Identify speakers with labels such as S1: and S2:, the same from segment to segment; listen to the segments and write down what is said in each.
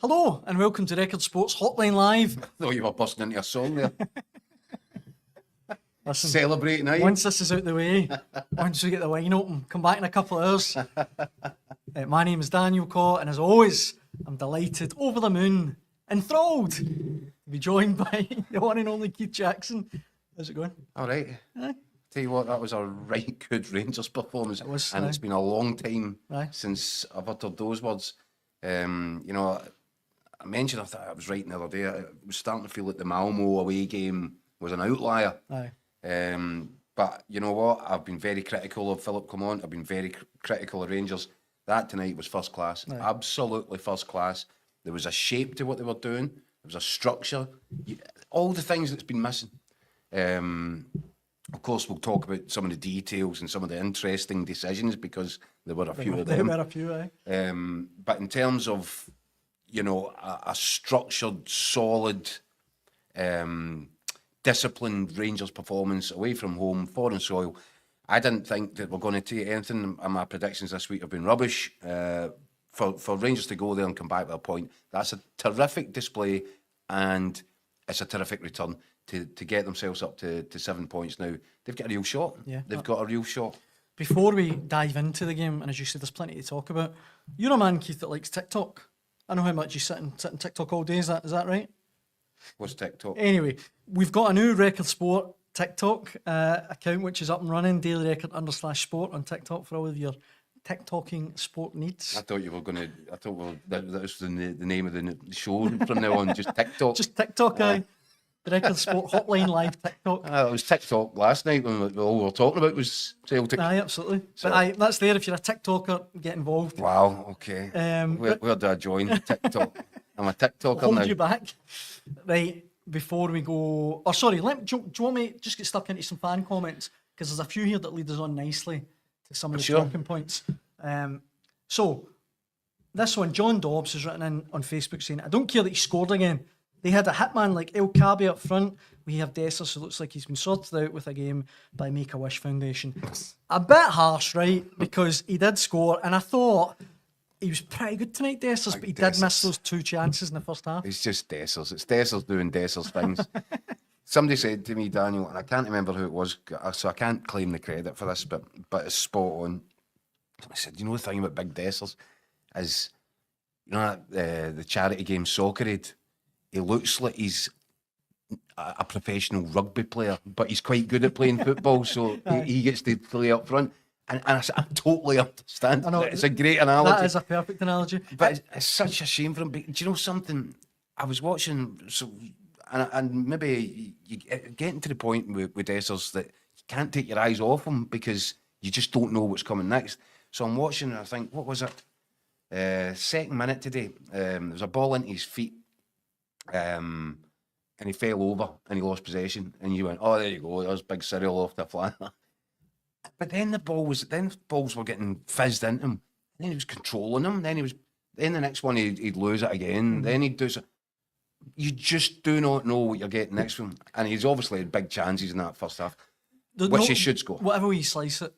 S1: Hello and welcome to Record Sports Hotline Live.
S2: I thought you were busting into a song there.
S1: Listen,
S2: Celebrating, are you?
S1: once this is out the way, once we get the wine open, come back in a couple of hours. My name is Daniel Caw, and as always, I'm delighted, over the moon, enthralled to be joined by the one and only Keith Jackson. How's it going?
S2: All right. Tell you what, that was a right good Rangers performance.
S1: It was,
S2: and it's been a long time
S1: Aye.
S2: since I've uttered those words. I mentioned, I thought I was writing the other day, I was starting to feel like the Malmo away game was an outlier.
S1: Aye.
S2: But you know what? I've been very critical of Philip Clement. I've been very critical of Rangers. That tonight was first class.
S1: Aye.
S2: Absolutely first class. There was a shape to what they were doing. There was a structure. All the things that's been missing. Of course, we'll talk about some of the details and some of the interesting decisions because there were a few of them.
S1: There were a few, aye.
S2: But in terms of, a structured, solid, disciplined Rangers performance away from home, foreign soil, I didn't think that we're going to take anything. And my predictions this week have been rubbish. For Rangers to go there and come back with a point, that's a terrific display and it's a terrific return to get themselves up to 7 points now. They've got a real shot.
S1: Yeah.
S2: They've got a real shot.
S1: Before we dive into the game, and as you said, there's plenty to talk about. You're a man, Keith, that likes TikTok. I know how much you sit on TikTok all day. Is that right?
S2: What's TikTok?
S1: Anyway, we've got a new Record Sport TikTok account, which is up and running, Daily Record /sport on TikTok for all of your TikToking sport needs.
S2: I thought you were going to. I thought that was the name of the show from now on. Just TikTok.
S1: Just TikTok, aye. The Record Sport Hotline Live TikTok.
S2: It was TikTok last night when all we were talking about was Celtic.
S1: Aye, absolutely.
S2: So,
S1: but that's there if you're a TikToker, get involved.
S2: Wow. Okay. Where do I join TikTok? I'm a TikToker
S1: Hold
S2: now.
S1: you back. Right, before we go... Oh, sorry, do you want me to just get stuck into some fan comments? Because there's a few here that lead us on nicely to some of the talking points. So, this one, John Dobbs has written in on Facebook saying, I don't care that he scored again. They had a hitman like El Kabi up front. We have Dessers, who looks like he's been sorted out with a game by Make-A-Wish Foundation. A bit harsh, right? Because he did score, and I thought he was pretty good tonight, Dessers, but he did miss those two chances in the first half.
S2: It's just Dessers. It's Dessers doing Dessers things. Somebody said to me, Daniel, and I can't remember who it was, so I can't claim the credit for this, but it's spot on. I said, the thing about Big Dessers is, the charity game Soccer Aid, he looks like he's a professional rugby player, but he's quite good at playing football, so he gets to play up front. And I totally understand. I know, it's a great analogy.
S1: That is a perfect analogy.
S2: But it's such a shame for him. Do you know something? I was watching, and maybe you getting to the point with Dessers that you can't take your eyes off him because you just don't know what's coming next. So I'm watching and I think, what was it? Second minute today, there was a ball into his feet. And he fell over and he lost possession. And you went, oh, there you go. There's big Cyril off the flank. But then balls were getting fizzed into him. Then he was controlling them. Then the next one he'd lose it again. Then he'd do so. You just do not know what you're getting next from him. And he's obviously had big chances in that first half, which he should score.
S1: Whatever way you slice it,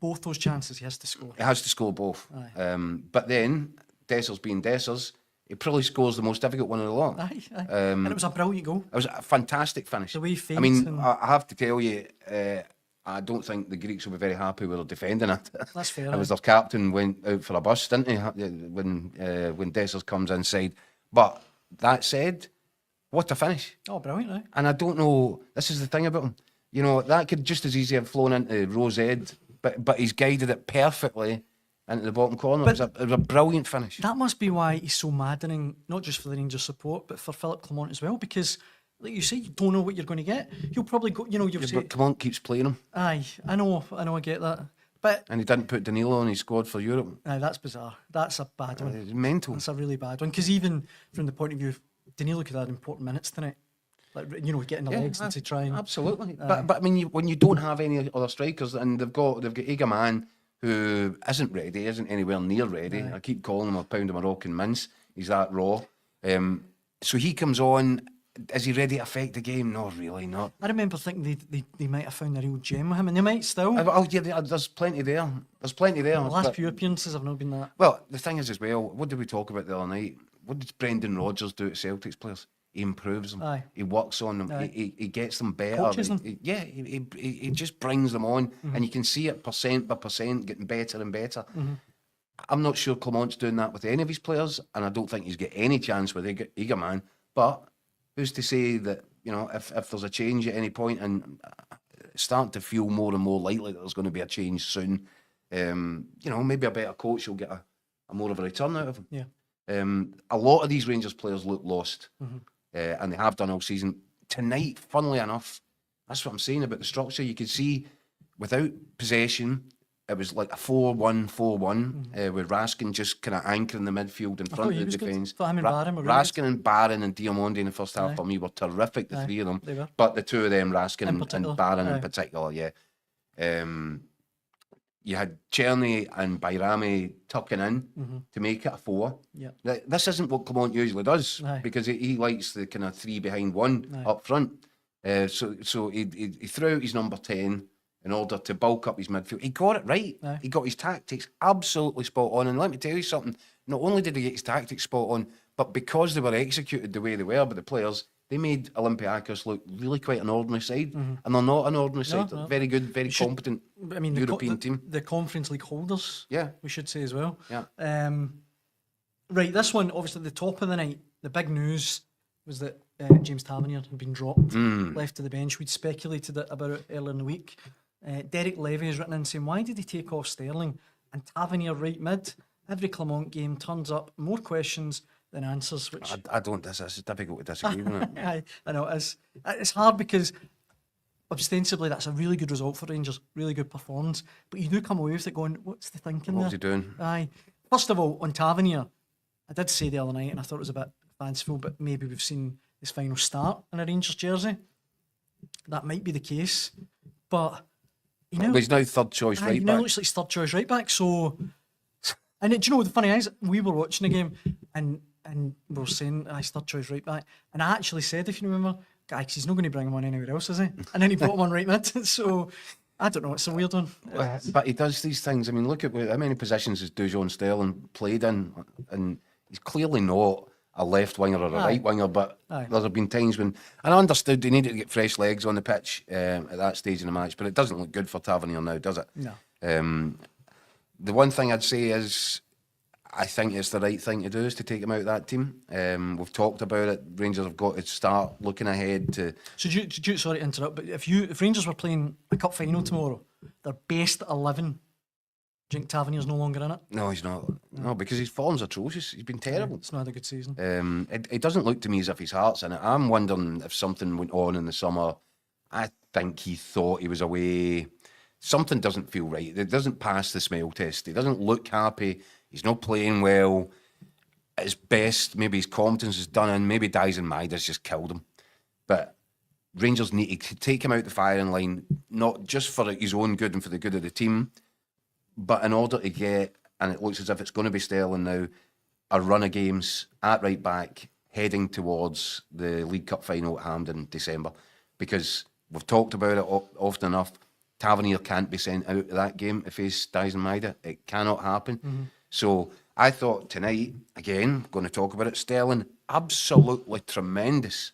S1: both those chances he has to score.
S2: He has to score both. But then Dessers being Dessers, he probably scores the most difficult one of the lot.
S1: Aye. And it was a brilliant goal.
S2: It was a fantastic finish.
S1: The way he feints.
S2: I mean, I have to tell you, I don't think the Greeks will be very happy with their defending it.
S1: That's fair.
S2: It was their captain went out for a bus, didn't he, when Dessers comes inside. But that said, what a finish.
S1: Oh, brilliant, eh?
S2: And I don't know, this is the thing about him. That could just as easily have flown into Rose Ed, but he's guided it perfectly into the bottom corner. It was a brilliant finish.
S1: That must be why he's so maddening, not just for the Rangers support, but for Philip Clement as well, because, like you say, you don't know what you're going to get. He'll probably go,
S2: But Clement keeps playing him.
S1: Aye, I know, I get that.
S2: And he didn't put Danilo on his squad for Europe.
S1: Aye, that's bizarre. That's a bad one.
S2: It's mental.
S1: That's a really bad one, because even from the point of view, Danilo could have had important minutes tonight. Like, getting the legs and to try and...
S2: Absolutely. But I mean, when you don't have any other strikers, and they've got Egaman, who isn't ready, isn't anywhere near ready. I keep calling him a pound of Moroccan mince. He's that raw. So he comes on. Is he ready to affect the game? No, really not.
S1: I remember thinking they might have found a real gem with him, and they might still.
S2: Oh, yeah, there's plenty there. There's plenty there.
S1: The last few appearances have not been that.
S2: Well, the thing is as well, what did we talk about the other night? what does Brendan Rodgers do to Celtics players? He improves them.
S1: Aye.
S2: He works on them.
S1: Aye.
S2: He gets them better.
S1: Coaches them.
S2: He just brings them on, and you can see it percent by percent getting better and better. I'm not sure Clement's doing that with any of his players, and I don't think he's got any chance with Eagerman. But who's to say that, you know, if there's a change at any point, and it's starting to feel more and more likely that there's going to be a change soon, you know, maybe a better coach will get a more of a return out of him.
S1: Yeah.
S2: A lot of these Rangers players look lost, and they have done all season. Tonight, funnily enough, that's what I'm saying about the structure. You could see without possession, it was like a 4-1-4-1 with Raskin just kind of anchoring the midfield in front of the defence. Raskin and Barron and Diamondi in the first half for me were terrific, the three of them.
S1: They were.
S2: But the two of them, Raskin and Barron in
S1: Aye.
S2: particular, you had Cherny and Bayrami tucking in to make it a 4.
S1: Yeah.
S2: This isn't what Clement usually does,
S1: Aye.
S2: because he likes the kind of 3 behind 1 up front. So he threw out his number 10 in order to bulk up his midfield. He got it right.
S1: Aye.
S2: He got his tactics absolutely spot on. And let me tell you something, not only did he get his tactics spot on, but because they were executed the way they were by the players, they made Olympiacos look really quite an ordinary side. And they're not an ordinary side. They're very good, very competent European team.
S1: The Conference League holders,
S2: Yeah.
S1: we should say as well.
S2: Yeah.
S1: Right, this one, obviously at the top of the night, the big news was that James Tavernier had been dropped, left to the bench. We'd speculated about it earlier in the week. Derek Levy has written in saying, why did he take off Sterling and Tavernier right mid? Every Clement game turns up more questions than answers, which...
S2: I don't, it's difficult to disagree with it.
S1: I know, it's hard because ostensibly that's a really good result for Rangers, really good performance, but you do come away with it going, what's the thinking
S2: What
S1: there?
S2: was he doing?
S1: Aye. First of all, on Tavernier, I did say the other night, and I thought it was a bit fanciful, but maybe we've seen his final start in a Rangers jersey. That might be the case, but
S2: he's now third choice right back.
S1: He now looks like third choice right back. So, and do you know what the funny is? We were watching the game, and we were saying, he's third choice right back, and I actually said, if you remember, guys, he's not going to bring him on anywhere else, is he? And then he brought him on right mid. So I don't know. It's a weird one.
S2: But he does these things. I mean, look at how many positions has Dujon Sterling played in, and he's clearly not a left winger or a right winger, but there have been times when, and I understood he needed to get fresh legs on the pitch at that stage in the match, but it doesn't look good for Tavernier now, does it?
S1: No.
S2: The one thing I'd say is, I think it's the right thing to do is to take him out of that team. We've talked about it. Rangers have got to start looking ahead to...
S1: So sorry to interrupt, but if Rangers were playing a cup final tomorrow, their best 11, do you think Tavernier's no longer in it?
S2: No, he's not. No, because his form's atrocious. He's been terrible.
S1: It's not had a good season.
S2: It doesn't look to me as if his heart's in it. I'm wondering if something went on in the summer. I think he thought he was away. Something doesn't feel right. It doesn't pass the smell test. He doesn't look happy. He's not playing well. At his best, maybe his confidence is done in. Maybe Dyson Maida's just killed him. But Rangers need to take him out the firing line, not just for his own good and for the good of the team, but in order to get, and it looks as if it's going to be Sterling now, a run of games at right back heading towards the League Cup final at Hampden in December. Because we've talked about it often enough, Tavernier can't be sent out of that game to face Dyson Maida. It cannot happen. So I thought tonight, again, going to talk about it, Sterling, absolutely tremendous.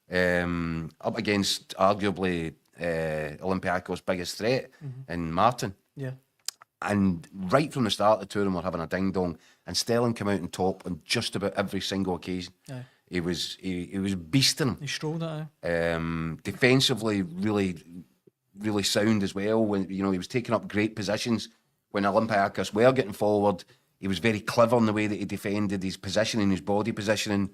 S2: Up against arguably Olympiacos' biggest threat in Martin.
S1: Yeah.
S2: And right from the start, the two of them were having a ding-dong, and Sterling came out on top on just about every single occasion.
S1: Aye.
S2: He was beasting him.
S1: He strolled it.
S2: Defensively, really, really sound as well. When he was taking up great positions when Olympiacos were getting forward. He was very clever in the way that he defended, his positioning, his body positioning.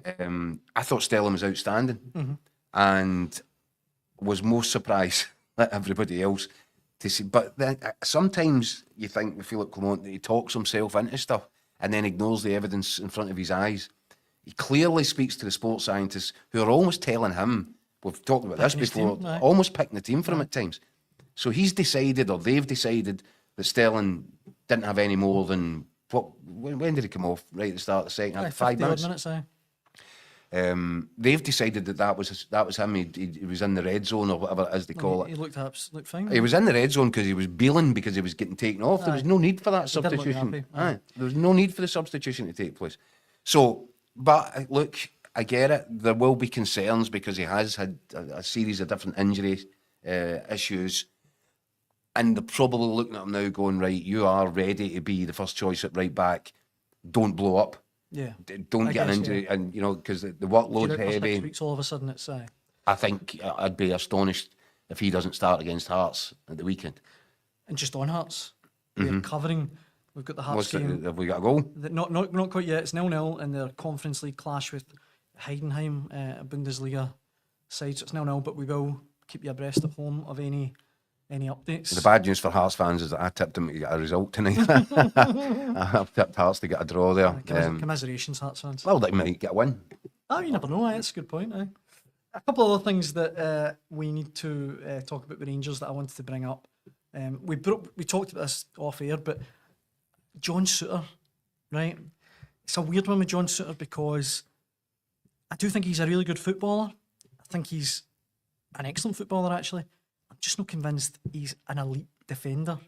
S2: I thought Sterling was outstanding, and was most surprised at everybody else to see. But then sometimes you think with Philip Clement that he talks himself into stuff and then ignores the evidence in front of his eyes. He clearly speaks to the sports scientists who are almost telling him, we've talked about this before, almost picking the team for him at times. So he's decided, or they've decided, that Sterling didn't have any more than, when did he come off? Right at the start of the second half, 5 minutes? They've decided that was him. He was in the red zone, or whatever it is they call it.
S1: He looked fine.
S2: He was in the red zone because he was bailing because he was getting taken off. There was no need for that substitution. There was no need for the substitution to take place. So But look, I get it. There will be concerns because he has had a series of different injury issues. And they're probably looking at him now going, right, you are ready to be the first choice at right back. Don't blow up.
S1: Yeah.
S2: Don't get an injury. Yeah. And, because the workload's heavy.
S1: 6 weeks all of a sudden, it's...
S2: I think I'd be astonished if he doesn't start against Hearts at the weekend.
S1: And just on Hearts. We're covering... We've got the Hearts game.
S2: Have we got a goal?
S1: Not quite yet. It's 0-0 in their Conference League clash with Heidenheim, a Bundesliga side. So it's 0-0, but we will keep you abreast at home of any updates.
S2: The bad news for Hearts fans is that I tipped them to get a result tonight. I've tipped Hearts to get a draw there.
S1: Commiserations, Hearts fans.
S2: Well, they might get a win.
S1: Oh, you never know. That's a good point. A couple of other things that we need to talk about with Rangers that I wanted to bring up. We talked about this off air, but John Souter, right? It's a weird one with John Souter because I do think he's a really good footballer. I think he's an excellent footballer, actually. I'm just not convinced he's an elite defender.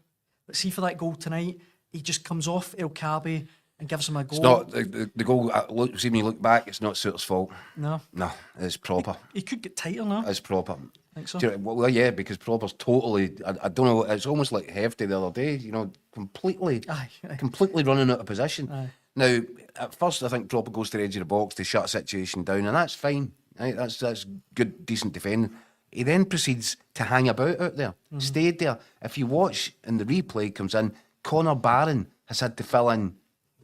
S1: But see, for that goal tonight, he just comes off El Kaabi and gives him a goal.
S2: It's not the goal. See, when you look back, it's not Souter's fault.
S1: No,
S2: it's proper.
S1: He could get tighter now.
S2: It's proper.
S1: Think so?
S2: Well, yeah, because Proper's totally. I don't know. It's almost like Hefty the other day. Completely running out of position.
S1: Aye.
S2: Now, at first, I think Proper goes to the edge of the box to shut a situation down, and that's fine. Right? That's good, decent defending. He then proceeds to hang about out there, stayed there. If you watch and the replay comes in, Connor Barron has had to fill in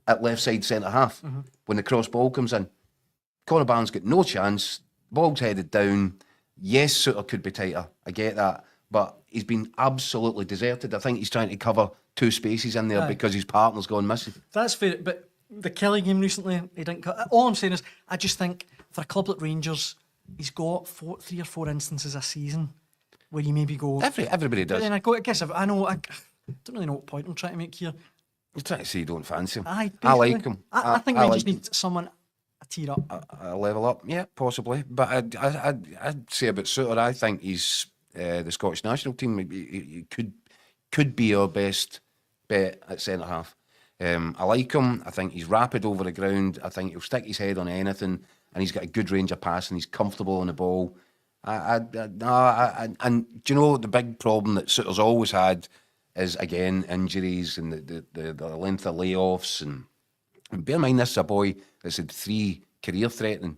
S2: at left side centre half when the cross ball comes in. Connor Barron's got no chance. Ball's headed down. Yes, Souter could be tighter. I get that. But he's been absolutely deserted. I think he's trying to cover two spaces in there because his partner's gone missing.
S1: That's fair. But the Kelly game recently, he didn't cut. All I'm saying is, I just think for a club like Rangers, he's got 3 or 4 instances a season where you maybe go...
S2: Everybody does.
S1: But then I don't really know what point I'm trying to make here.
S2: You're trying to say you don't fancy him.
S1: I
S2: like him.
S1: I think we just need someone a tier up.
S2: A level up, yeah, possibly. But I'd say about Souter, I think he's the Scottish national team. He could be our best bet at centre half. I like him. I think he's rapid over the ground. I think he'll stick his head on anything, and he's got a good range of passing. He's comfortable on the ball. And do you know the big problem that Souter's always had is, again, injuries and the length of layoffs. And bear in mind, this is a boy that's had 3 career-threatening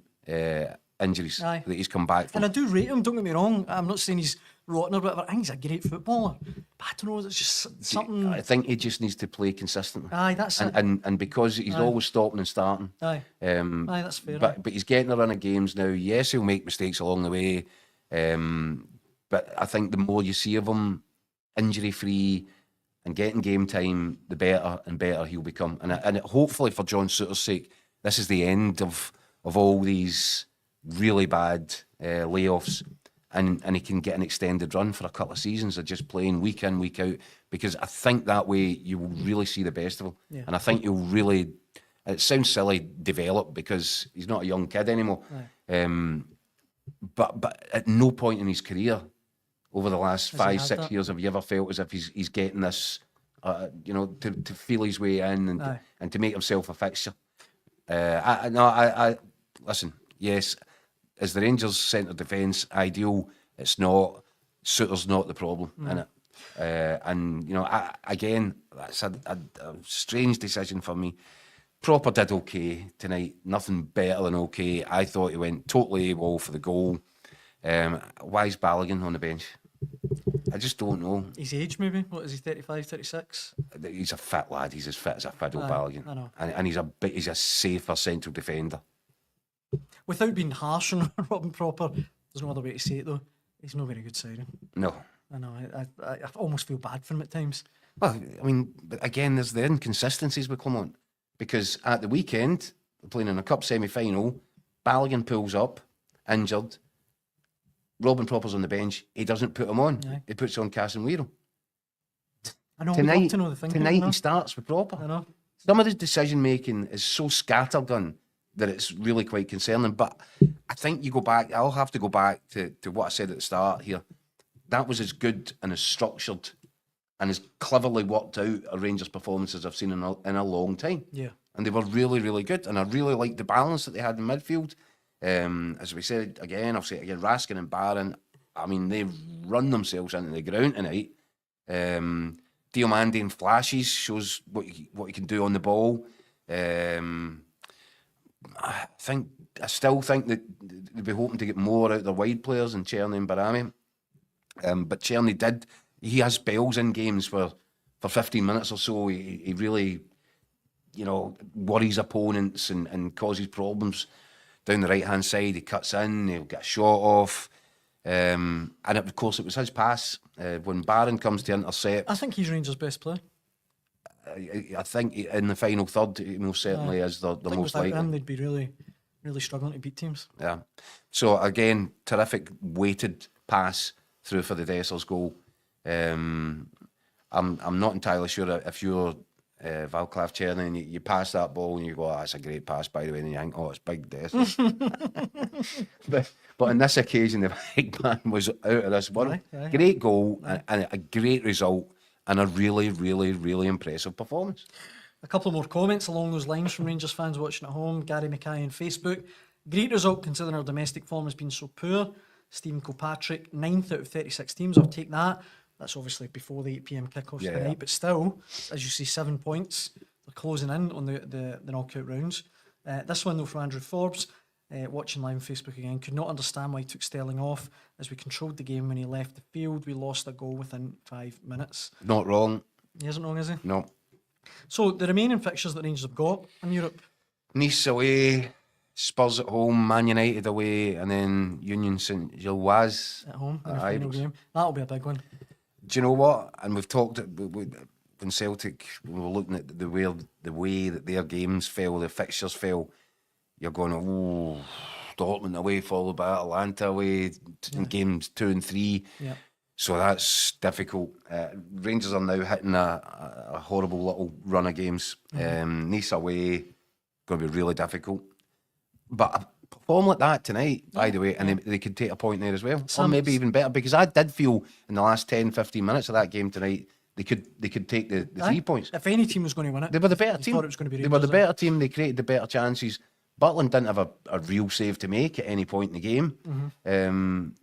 S2: injuries that he's come back from.
S1: And I do rate him, don't get me wrong. I'm not saying he's rotten or whatever. I think he's a great footballer. But I don't know, it's just something...
S2: I think he just needs to play consistently.
S1: Aye, that's it.
S2: And because he's always stopping and starting.
S1: Aye, that's fair.
S2: But he's getting a run of games now. Yes, he'll make mistakes along the way. But I think the more you see of him, injury-free and getting game time, the better and better he'll become. And hopefully for John Souter's sake, this is the end of all these really bad layoffs, and he can get an extended run for a couple of seasons of just playing week in, week out, because I think that way you will really see the best of him. Yeah. And I think you'll really, it sounds silly, develop, because he's not a young kid anymore. Right. But at no point in his career over the last 5-6 years have you ever felt as if he's getting this, to feel his way in and to make himself a fixture. Listen, yes, is the Rangers' centre defence ideal? It's not. Souter's not the problem, innit? And again, that's a strange decision for me. Proper did okay tonight, nothing better than okay. I thought he went totally AWOL for the goal. Why is Balogun on the bench? I just don't know.
S1: His age, maybe? What is he, 35, 36?
S2: He's a fit lad. He's as fit as a fiddle, Balogun.
S1: I know.
S2: And he's a safer central defender.
S1: Without being harsh on Robin Proper, there's no other way to say it though, he's not very good signing.
S2: No.
S1: I know, I almost feel bad for him at times.
S2: Well, I mean, but again, there's the inconsistencies with Clement. Because at the weekend, playing in a cup semi-final, Balogun pulls up, injured. Robin Proper's on the bench. He doesn't put him on. Aye. He puts on Casemiro.
S1: I know. Tonight, to know the thing,
S2: tonight he starts with Proper.
S1: I know.
S2: Some of his decision-making is so scattergun that it's really quite concerning. But I think you go back, I'll have to go back to what I said at the start here. That was as good and as structured and as cleverly worked out a Rangers performance as I've seen in a long time.
S1: Yeah.
S2: and they were really, really good. And I really liked the balance that they had in midfield. As we said again, I'll say it again, Raskin and Barron, I mean, they run themselves into the ground tonight. Diomande in flashes shows what he can do on the ball. I still think that they'd be hoping to get more out of their wide players than Czerny and Barami. But Czerny he has spells in games for 15 minutes or so. He really, worries opponents and causes problems down the right-hand side. He cuts in, he'll get a shot off. And of course, it was his pass. When Barron comes to intercept...
S1: I think he's Rangers' best player.
S2: I think in the final third, he most certainly is the most likely.
S1: Him, they'd be really, really struggling to beat teams.
S2: Yeah. So again, terrific weighted pass through for the Dessers goal. I'm not entirely sure if you're Václav Černý and you pass that ball and you go, that's a great pass, by the way, and you think, it's big Dessers. but on this occasion, the big man was out of this world. Great goal and a great result. And a really, really, really impressive performance.
S1: A couple more comments along those lines from Rangers fans watching at home. Gary Mackay on Facebook. Great result considering our domestic form has been so poor. Stephen Kilpatrick, 9th out of 36 teams. I'll take that. That's obviously before the 8 p.m. kickoffs tonight. But still, as you see, 7 points. They're closing in on the knockout rounds. This one, though, for Andrew Forbes. Watching live on Facebook again, could not understand why he took Sterling off as we controlled the game when he left the field. We lost a goal within 5 minutes.
S2: Not wrong.
S1: He isn't wrong, is he?
S2: No.
S1: So the remaining fixtures that Rangers have got in Europe:
S2: Nice away, Spurs at home, Man United away, and then Union Saint-Gilloise
S1: at home in the final game. That'll be a big one.
S2: Do you know what? And we've talked when Celtic, we were looking at the way that their games fell, their fixtures fell. You're going, Dortmund away, followed by Atalanta away in games 2 and 3.
S1: Yeah.
S2: So that's difficult. Rangers are now hitting a horrible little run of games. Nice away, going to be really difficult. But perform like that tonight, by the way, and they could take a point there as well. Or maybe even better, because I did feel in the last 10, 15 minutes of that game tonight, they could take the 3 points.
S1: If any team was going to win it,
S2: they were the better team.
S1: Thought it was going to be Rangers,
S2: they were the better team. They created the better chances. Butland didn't have a real save to make at any point in the game.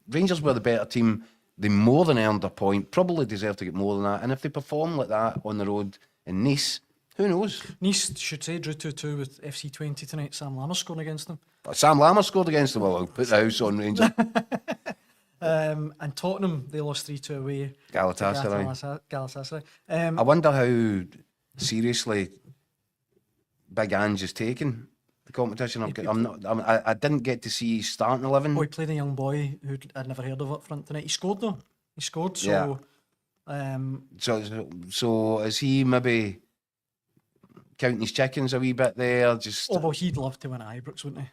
S2: Rangers were the better team. They more than earned a point, probably deserved to get more than that. And if they perform like that on the road in Nice, who knows?
S1: Nice, should say, drew 2-2 with FC 20 tonight. Sam Lammer scoring against them.
S2: Sam Lammer scored against them. Well, I'll put the house on Rangers.
S1: And Tottenham, they lost 3-2 away. Galatasaray.
S2: I wonder how seriously Big Ange is taking the competition. I didn't get to see his starting 11.
S1: He played a young boy who I'd never heard of up front tonight. He scored though. So,
S2: so is he maybe counting his chickens a wee bit there?
S1: Well, he'd love to win at Ibrox, wouldn't he?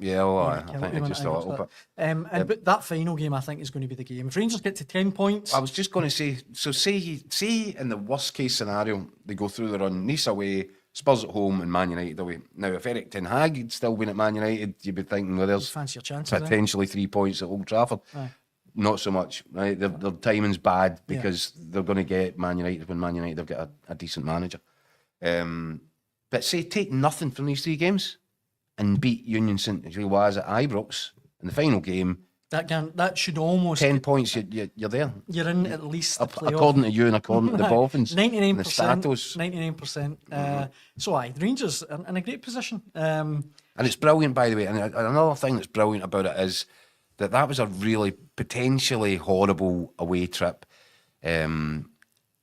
S2: Yeah, well, I think it's just a little bit.
S1: But that final game, I think, is going to be the game. If Rangers get to 10 points...
S2: I was just going to say, so say in the worst case scenario, they go through the run, Nice away, Spurs at home and Man United away. Now, if Eric Ten Hag had still been at Man United, you'd be thinking, well, there's
S1: fancy your chances,
S2: potentially 3 points at Old Trafford. Aye. Not so much, right? Their timing's bad because they're going to get Man United when Man United have got a decent manager. But say, take nothing from these 3 games and beat Union Saint-Gilloise at Ibrox in the final game.
S1: That should almost
S2: 10 points. You're there.
S1: You're in at least the playoff.
S2: According to you and according to the Dolphins.
S1: 99%. 99%. So the Rangers are in a great position.
S2: And it's brilliant, by the way. And another thing that's brilliant about it is that was a really potentially horrible away trip.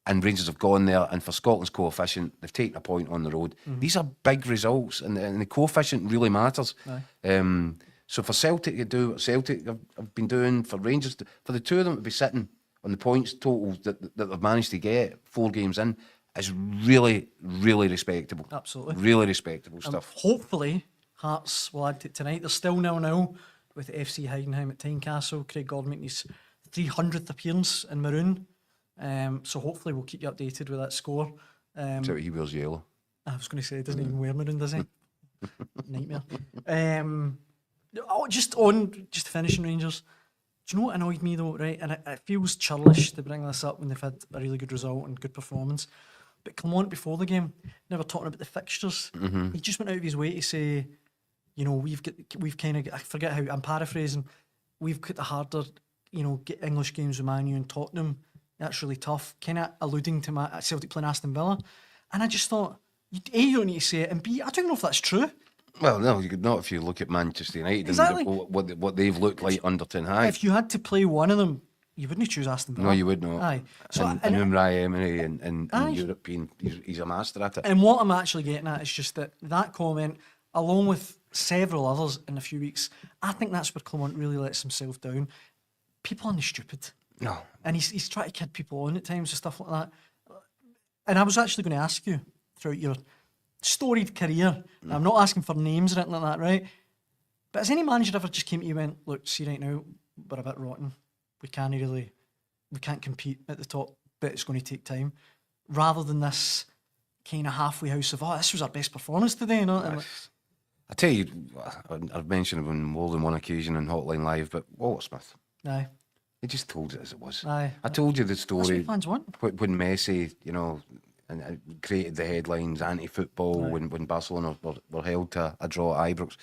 S2: And Rangers have gone there, and for Scotland's coefficient, they've taken a point on the road. These are big results, and the coefficient really matters. So for Celtic to do what Celtic have been doing, for Rangers, for the two of them to be sitting on the points total that they've managed to get 4 games in, is really, really respectable.
S1: Absolutely.
S2: Really respectable stuff.
S1: Hopefully, Hearts will add to it tonight. They're still 0-0 with FC Heidenheim at Tynecastle. Craig Gordon making his 300th appearance in maroon. So hopefully we'll keep you updated with that score.
S2: So he wears yellow.
S1: I was going to say, he doesn't even wear maroon, does he? Nightmare. Just finishing Rangers. Do you know what annoyed me though, right? And it feels churlish to bring this up when they've had a really good result and good performance. But Clement before the game, never talking about the fixtures. He just went out of his way to say, you know, we've kind of, I forget how, I'm paraphrasing, we've got the harder, you know, get English games with Man U and Tottenham. That's really tough. Kind of alluding to Celtic playing Aston Villa. And I just thought, A, you don't need to say it, and B, I don't know if that's true.
S2: Well, no, you could not if you look at Manchester United
S1: Exactly.
S2: and what they've looked like under Ten Hag.
S1: If you had to play one of them, you wouldn't choose Aston Villa.
S2: No, you would not.
S1: Aye. So,
S2: and Unai Emery and European, he's a master at it.
S1: And what I'm actually getting at is just that comment, along with several others in a few weeks, I think that's where Clement really lets himself down. People aren't stupid.
S2: No.
S1: And he's trying to kid people on at times and stuff like that. And I was actually going to ask you, throughout your storied career, and I'm not asking for names or anything like that, right? But has any manager ever just came to you and went, look, see right now, we're a bit rotten. We can't compete at the top, but it's going to take time. Rather than this kind of halfway house of, this was our best performance today, you know?
S2: I tell you, I've mentioned it on more than one occasion on Hotline Live, but Walter Smith.
S1: Aye.
S2: He just told it as it was.
S1: Aye.
S2: I told you the
S1: That's
S2: story
S1: what fans want.
S2: when Messi, you know, and created the headlines, anti-football,
S1: Right.
S2: when Barcelona were held to a draw at Ibrox.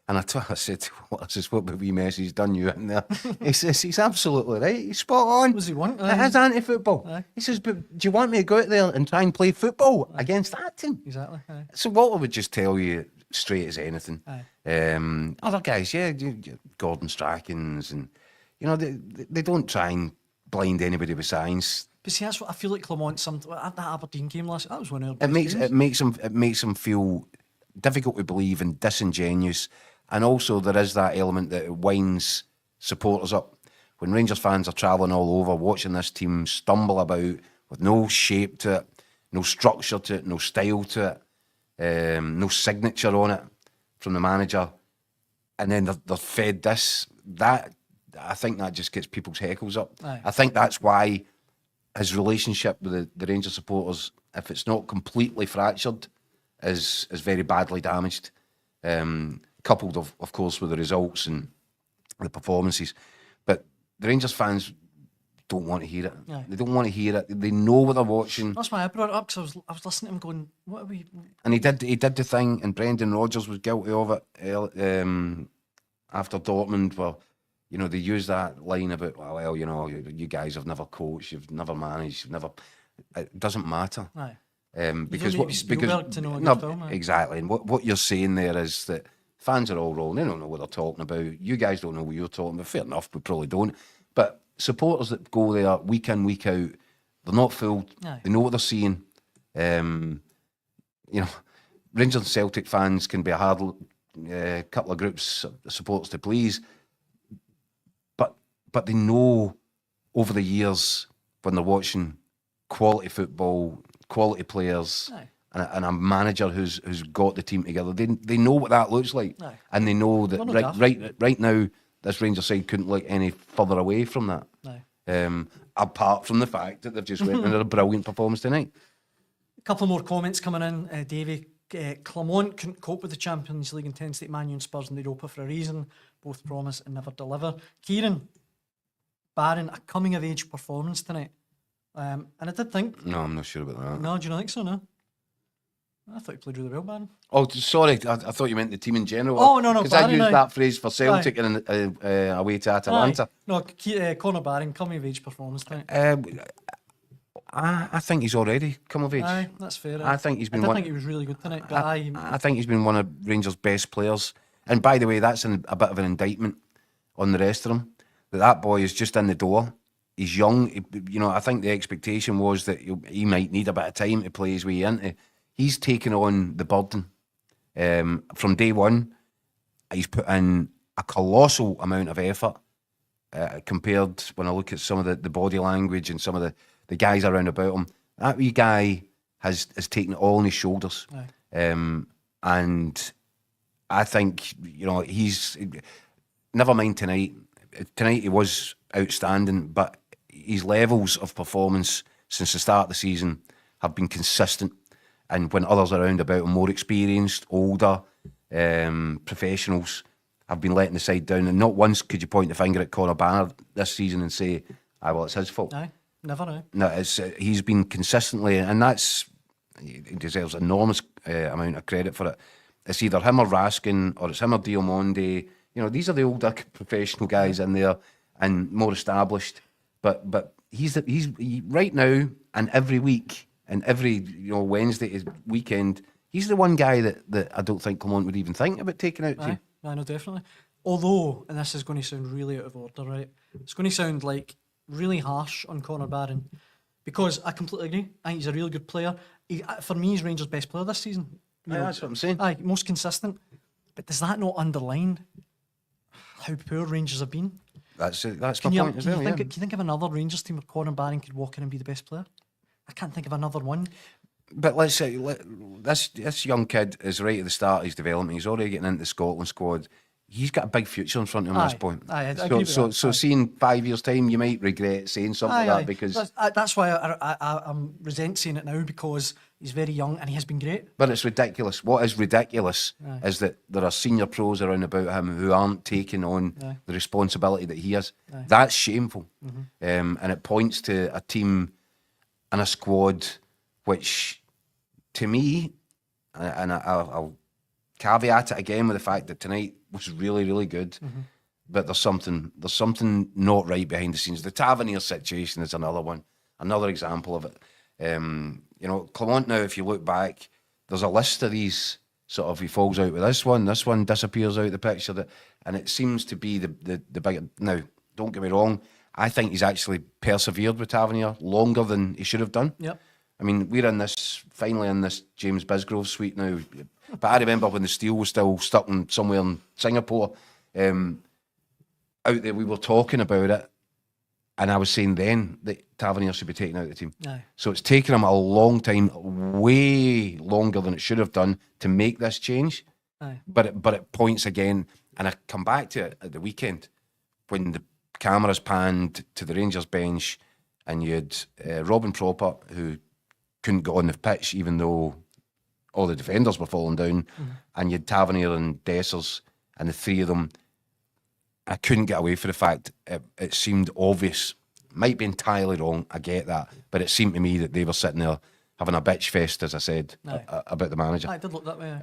S2: And I said, what have we Messi's done you in there? He says, he's absolutely right. He's spot on.
S1: What does he want?
S2: It is anti-football.
S1: Aye.
S2: He says, but do you want me to go out there and try and play football against that team?
S1: Exactly. Aye.
S2: So Walter would just tell you straight as anything.
S1: Aye.
S2: Other guys, Gordon Strachan's, and you know they don't try and blind anybody with science.
S1: But see, that's what I feel like Clement, at that Aberdeen game last, that was one of the
S2: It makes them feel difficult to believe and disingenuous, and also there is that element that it winds supporters up. When Rangers fans are travelling all over, watching this team stumble about with no shape to it, no structure to it, no style to it, no signature on it from the manager, and then they're fed this, that, I think that just gets people's heckles up.
S1: Aye.
S2: I think that's why his relationship with the Rangers supporters, if it's not completely fractured, is very badly damaged. Coupled, of course, with the results and the performances. But the Rangers fans don't want to hear it.
S1: Aye.
S2: They don't want to hear it. They know what they're watching.
S1: That's why I brought it up, because I was listening to him going, what are we...
S2: And he did the thing, and Brendan Rodgers was guilty of it after Dortmund, where, you know, they used that line about, well, you know, you guys have never coached, you've never managed, you've never... It doesn't matter.
S1: Aye.
S2: Because
S1: need to be Spielberg to know a good film, aye.
S2: exactly, and what you're saying there is that fans are all wrong. They don't know what they're talking about. You guys don't know what you're talking about. Fair enough, we probably don't. But supporters that go there week in, week out, they're not fooled.
S1: Aye.
S2: They know what they're seeing. You know, Rangers and Celtic fans can be a hard couple of groups of supporters to please, but they know over the years when they're watching quality football, quality players,
S1: Aye.
S2: and a manager who's got the team together. They know what that looks like,
S1: Aye.
S2: and they know that
S1: They're not daft.
S2: right now this Rangers side couldn't look any further away from that.
S1: Aye.
S2: Apart from the fact that they've just went and had a brilliant performance tonight.
S1: A couple more comments coming in. Davey, Clement couldn't cope with the Champions League intensity, Man U and Spurs in Europa for a reason. Both promise and never deliver. Kieran, Barron, a coming-of-age performance tonight. And I did think...
S2: No, I'm not sure about that.
S1: No, do you not think so, no? I thought he played really well, Barron.
S2: Oh, sorry, I thought you meant the team in general.
S1: Oh, no,
S2: Because I
S1: Barron,
S2: used
S1: aye.
S2: that phrase for Celtic and away to Atalanta.
S1: Aye. No, Conor Barron, coming-of-age performance tonight.
S2: I think he's already come of age.
S1: Aye, that's fair.
S2: I think he's been
S1: I
S2: one.
S1: think he was really good tonight, but
S2: I think he's been one of Rangers' best players. And by the way, that's a bit of an indictment on the rest of them. That boy is just in the door. He's young. You know, I think the expectation was that he might need a bit of time to play his way into. He's taken on the burden. From day one, he's put in a colossal amount of effort compared when I look at some of the body language and some of the guys around about him. That wee guy has taken it all on his shoulders. And I think, you know, he's... Never mind tonight. Tonight he was outstanding, but his levels of performance since the start of the season have been consistent. And when others around about him, more experienced, older, professionals, have been letting the side down. And not once could you point the finger at Conor Barron this season and say, well, it's his fault.
S1: Aye. Never, eh?
S2: No, he's been consistently, and he deserves enormous amount of credit for it. It's either him or Raskin, or it's him or Diamonde. You know, these are the older professional guys in there and more established. But he's right now and every week and every Wednesday weekend, he's the one guy that I don't think Clement would even think about taking out.
S1: I know, definitely. Although, and this is going to sound really out of order, right? It's going to sound like really harsh on Conor Barron, because I completely agree. I think he's a really good player. For me, he's Rangers' best player this season.
S2: That's what I'm saying.
S1: Most consistent. But does that not underline how poor Rangers have been?
S2: That's my point as well.
S1: Can you think of another Rangers team where Conor Barron could walk in and be the best player? I can't think of another one.
S2: But let's say this young kid is right at the start of his development. He's already getting into the Scotland squad. He's got a big future in front of him at this point.
S1: I agree with that.
S2: So seeing 5 years' time, you might regret saying something like that, because
S1: that's why I'm resent saying it now, because he's very young and he has been great.
S2: But it's ridiculous. What is ridiculous is that there are senior pros around about him who aren't taking on the responsibility that he has. That's shameful, and it points to a team and a squad which, to me, and I'll caveat it again with the fact that tonight was really, really good, but there's something not right behind the scenes. The Tavernier situation is another example of it. Clement now, if you look back, there's a list of these sort of, he falls out with this one disappears out of the picture, and it seems to be the big. Now, don't get me wrong, I think he's actually persevered with Tavernier longer than he should have done.
S1: Yep.
S2: I mean, we're finally in this James Bisgrove suite now. But I remember when the Steel was still stuck somewhere in Singapore, out there we were talking about it, and I was saying then that Tavernier should be taken out of the team.
S1: Aye.
S2: So it's taken him a long time, way longer than it should have done, to make this change.
S1: Aye.
S2: But it points again, and I come back to it at the weekend when the cameras panned to the Rangers bench, and you had Robin Proper, who couldn't get on the pitch even though all the defenders were falling down, and you had Tavernier and Dessers, and the three of them, I couldn't get away from the fact it seemed obvious. Might be entirely wrong, I get that, but it seemed to me that they were sitting there having a bitch fest, as I said, about the manager.
S1: It did look that way.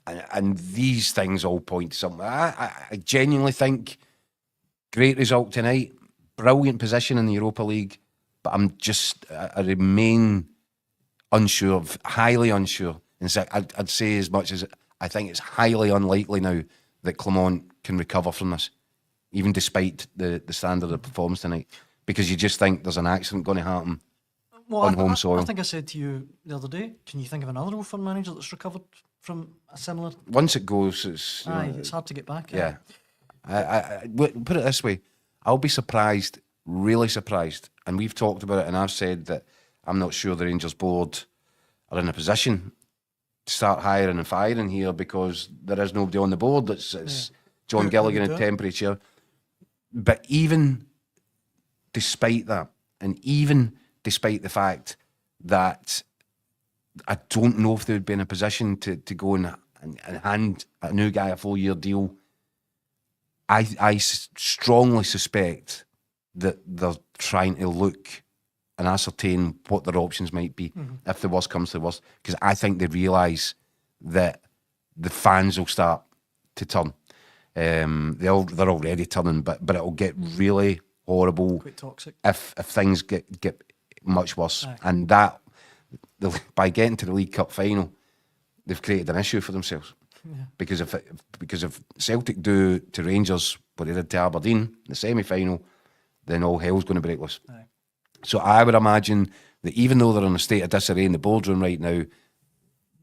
S2: And these things all point to something. I genuinely think great result tonight, brilliant position in the Europa League, but I remain unsure, highly unsure. And so I'd say as much as I think it's highly unlikely now that Clement can recover from this, even despite the standard of performance tonight, because you just think there's an accident going to happen on home soil.
S1: I think I said to you the other day, can you think of another Wolverhampton manager that's recovered from a similar...
S2: Once it goes, it's
S1: hard to get back.
S2: Yeah. I put it this way, I'll be surprised, really surprised, and we've talked about it, and I've said that I'm not sure the Rangers board are in a position to start hiring and firing here, because there is nobody on the board. It's John Gilligan in temporary chair. But even despite that, and even despite the fact that I don't know if they would be in a position to go and hand a new guy a 4-year deal, I strongly suspect that they're trying to look and ascertain what their options might be if the worst comes to the worst, because I think they realise that the fans will start to turn. They're already turning, but it'll get really horrible,
S1: quite toxic,
S2: if things get much worse. Aye. And that, by getting to the League Cup final, they've created an issue for themselves. Yeah. Because if Celtic do to Rangers what they did to Aberdeen in the semi-final, then all hell's going to break loose. Aye. So I would imagine that even though they're in a state of disarray in the boardroom right now,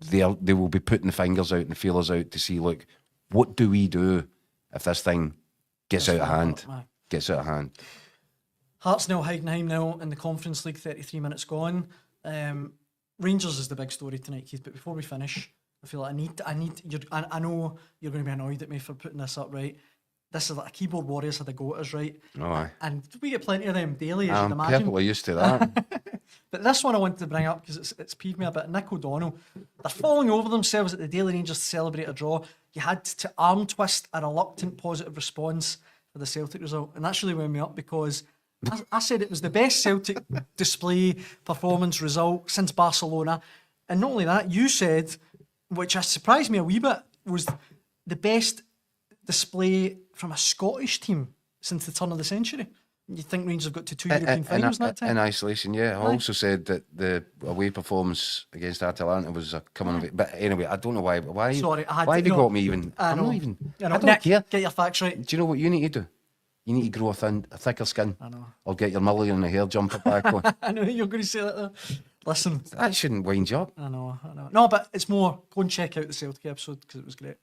S2: they will be putting the fingers out and the feelers out to see, look, what do we do if this thing gets out of hand? Gets out of hand.
S1: Hearts 0, Heidenheim 0 in the Conference League, 33 minutes gone. Rangers is the big story tonight, Keith, but before we finish, I feel like I know you're going to be annoyed at me for putting this up, right? This is like a keyboard warriors had a go at us, right?
S2: Oh, aye.
S1: And we get plenty of them daily, as you'd imagine.
S2: I'm perfectly used to that.
S1: But this one I wanted to bring up because it's peeved me a bit. Nick O'Donnell, they're falling over themselves at the Daily Rangers to celebrate a draw. You had to arm twist a reluctant positive response for the Celtic result, and that's really wound me up, because I said it was the best Celtic display, performance, result since Barcelona. And not only that, you said, which has surprised me a wee bit, was the best display from a Scottish team since the turn of the century. You think Rangers have got to 2 European finals in that time?
S2: In isolation, yeah. I also said that the away performance against Atalanta was a coming of it. But anyway, I don't know why.
S1: Sorry,
S2: why have you got me even?
S1: I know.
S2: I'm not even.
S1: You know,
S2: I don't
S1: Nick,
S2: care.
S1: get your facts right.
S2: Do you know what you need to do? You need to grow a thicker skin.
S1: I know.
S2: Or get your mulligan and the hair jumper back on.
S1: I know you're going to say that though. Listen.
S2: That shouldn't wind you up.
S1: I know. No, but it's more, go and check out the Celtic episode because it was great.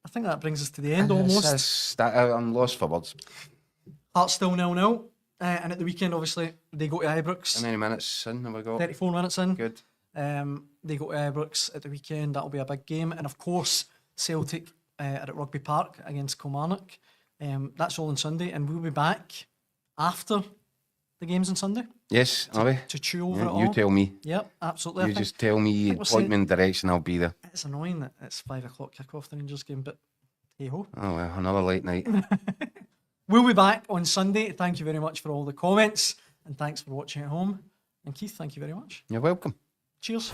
S1: I think that brings us to the end almost.
S2: I'm lost for words.
S1: Hearts still 0-0. And at the weekend, obviously, they go to Ibrox.
S2: How many minutes in have we got?
S1: 34 minutes in.
S2: Good.
S1: They go to Ibrox at the weekend. That'll be a big game. And of course, Celtic are at Rugby Park against Kilmarnock. That's all on Sunday. And we'll be back after the games on Sunday.
S2: Yes, are we?
S1: To chew over it all.
S2: You tell me.
S1: Yep, absolutely.
S2: You just tell me, point me in the direction, I'll be there.
S1: It's annoying that it's 5 o'clock kick-off the Rangers game, but hey-ho.
S2: Oh, well, another late night.
S1: We'll be back on Sunday. Thank you very much for all the comments, and thanks for watching at home. And Keith, thank you very much.
S2: You're welcome.
S1: Cheers.